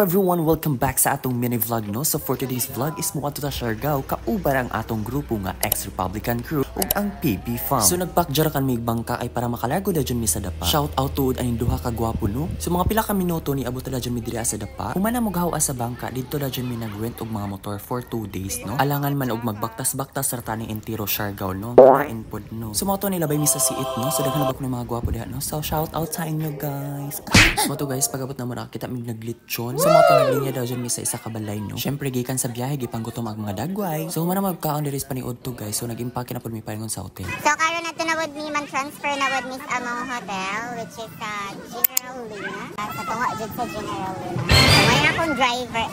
Hello everyone! Welcome back sa atong mini vlog no. So for today's vlog is mo ato ta Siargao kauban ang atong grupo nga ex-Republican crew ug ang PB Fam. So nagpakjara kan mig bangka ay para makalargo da jud mi sa dapa. Shout out to aning duha ka gwapo no. So mga pila ka minuto ni abot da jud mi diri sa dapa. Humana mo gahaw sa bangka didto da jud mi nagrent og mga motor for 2 days no. Alangan man og magbaktas-baktas sa taning entero Siargao no. Kain pod no. So mo to nilabay mi sa siit no. So daghan ba ko ni mga gwapo diha no. So shout out sa inyo guys. Mo to guys pagabot na mo na kita mig naglitson. So mo to naglinya daw jud mi sa isa ka balay no. Syempre gikan sa biyahe gipanggutom ang mga dagway. So humana magkaon diri sa paniud to guys. So nag-impake na pod mi paingon sa hotel. So karon nato na wad mi man transfer na wad mis among hotel which is General Luna. Sa tunga jud sa General Luna. So may akong driver.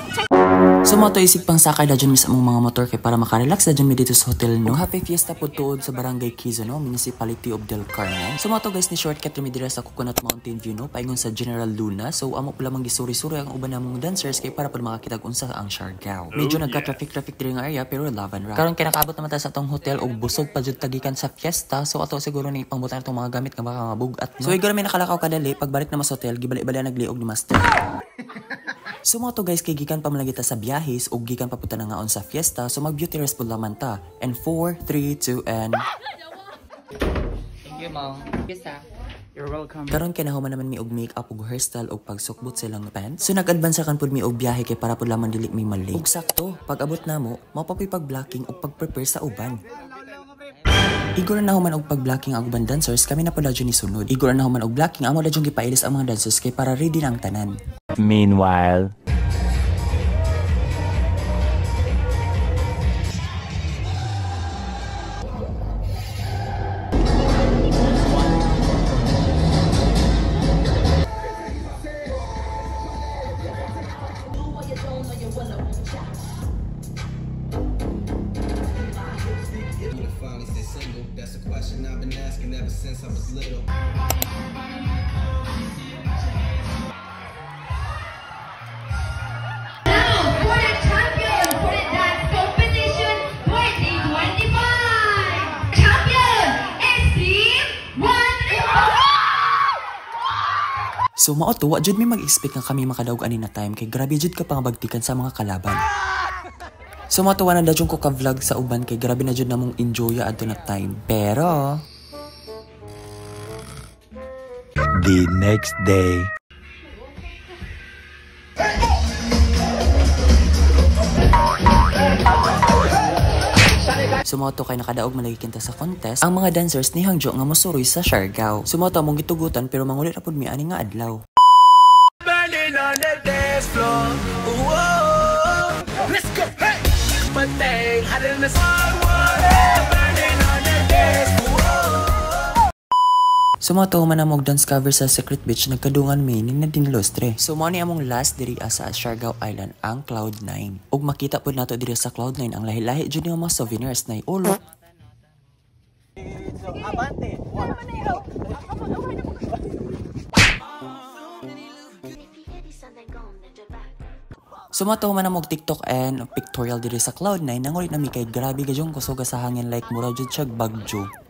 So mo to isig pang sakay da jud mi sa among mga motor kay para makarelax da jud mi dito sa hotel no. Happy fiesta pod tuod sa Barangay Quezon no, Municipality of Del Carmen. So mo to guys ni shortcut mi diri sa Coconut Mountain View no, paingon sa General Luna. So amo pala mang gisuri-suri ang uban namong dancers kay para pod makakita unsa ang Siargao. Medyo nagka-traffic diri nga area pero laban ra. Karon kinakaabot naman ta sa atong hotel og busog pa jud tagikan sa fiesta. So ato siguro ni pangbutan atong mga gamit nga baka mabugat no. So igor mi nakalakaw kadali pagbalik na mas hotel gibali-bali nagliog ni master. So mo to guys kay gikan pa man kita sa biyahis ug gikan pa puta na ngaon sa fiesta. So mag beauty rest pud laman ta. And 4 3 2 and Thank you, Mom. Yes, you're welcome. karon kinahuman naman mi og make-up ug hairstyle ug pagsukbot silang pants. So nag-advance kan pud mi og biyahe kay para pud laman dili mi mali. Ug sakto, pag abot namo, mao pa pag-blocking ug pag-prepare sa uban. Igor na human og pag-blocking ang uban dancers, kami na pala dyan isunod. Igor na human og blocking, amo na dyan gipailis ang mga dancers kay para ready na ang tanan. Meanwhile, That's a question I've been asking ever since I was little. Now for the champion for the dance competition 2025. Champion is Team 1. So mao to, wa jud mi mag-expect nga kami makadaog ani na time kay grabe jud ka pangabagtikan sa mga kalaban. So matuwa na dadyong ko ka-vlog sa uban kay grabe na jud namong enjoy adto na time. Pero the next day. sumoto kay nakadaog malagikinta sa contest ang mga dancers ni Hangjo nga mosuroy sa Siargao. Sumoto among gitugutan pero mangulit ra pud mi ani nga adlaw. Burning on the dance floor. Whoa. Let's go. Hey. One thing hotter than the sun. Burning on the dance floor. Sumoto man among dance cover sa Secret Beach nagkadungan mi ni Nadine Lostre. So mo ni among last diri sa Siargao Island ang Cloud9. Ug makita pud nato diri sa Cloud9 ang lahi-lahi jud nga mga souvenirs na ulo. Abante. Sumato man among TikTok and pictorial diri sa Cloud9 nangulit na mi kay grabe gajong kusuga sa hangin like mura jud siya bagjo.